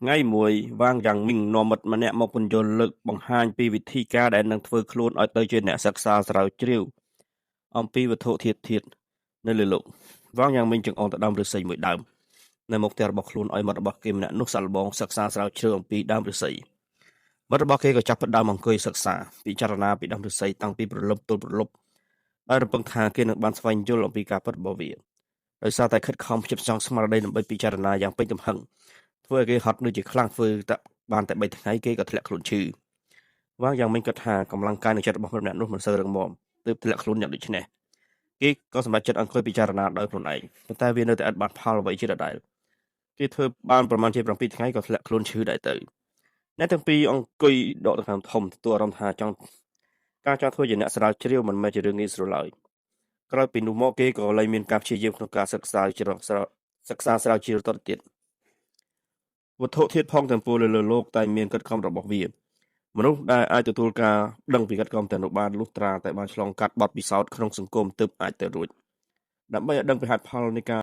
ថ្ងៃមួយវាងយ៉ាងមីងនាំមិត្តម្នាក់មកពន្យល់លើកបង្ហាញពីវិធីការដែលនឹងធ្វើខ្លួនឲ្យទៅជាអ្នកសិក្សាស្រាវជ្រាវអំពីវត្ថុធាតុនៅលើលោកវាងយ៉ាងមីងចង្អុលទៅដើមឫស្សីមួយដើមនៅមុខផ្ទះរបស់ខ្លួនឲ្យមិត្តរបស់គេម្នាក់នោះសាក់លបងសិក្សាស្រាវជ្រាវអំពីដើមឫស្សីមិត្តរបស់គេក៏ចាប់ផ្ដើមអង្គុយសិក្សាពិចារណាពីដើមឫស្សីតាំងពីព្រលប់ទល់ព្រលប់ដោយរំពឹងថាគេនឹងបានស្វែងយល់អំពីការពិតរបស់វាដោយសារតែខិតខំផ្ចិតផ្ចង់ស្មារតីដើម្បីពិចារណាយ៉ាងពេញទំហឹងធ្វើឲ្យគេហត់នឿយជាខ្លាំងធ្វើតែបានតែ3ថ្ងៃគេក៏ធ្លាក់ខ្លួនឈឺវាងយ៉ាងមិញគិតថាកម្លាំងកាយនិងចិត្តរបស់មិត្តម្នាក់នោះមិនសូវរឹងមាំទើបធ្លាក់ខ្លួនយ៉ាងដូចនេះគេក៏សម្រេចចិត្តអង្គុយពិចារណាដោយខ្លួនឯងប៉ុន្តែវានៅតែឥតបានផលអ្វីជាដដែលគេធ្វើបានប្រមាណជា7ថ្ងៃក៏ធ្លាក់ខ្លួនឈឺដែរទៅអ្នកទាំងពីរអង្គុយដកដង្ហើមធំទទួលអារម្មណ៍ថាចង់ធ្វើជាអ្នកស្រាវជ្រាវមិនមែនជារឿងងាយស្រួលឡើយក្រោយពីនោះមកគេក៏លែងមានការព្យាយាមក្នុងការសិក្សាស្រាវជ្រាវតទៅទៀតវត្ថុធាតុផងទាំងពួងលើលោកតែមានកិត្តខំរបស់វាមនុស្សដែលអាចទទួលការដឹងពីកិត្តខំទាំងនោះបានលុះត្រាតែបានឆ្លងកាត់បទពិសោធន៍ក្នុងសង្គមទើបអាចទៅរួចដើម្បីឲ្យដឹងពីហេតុផលនៃការ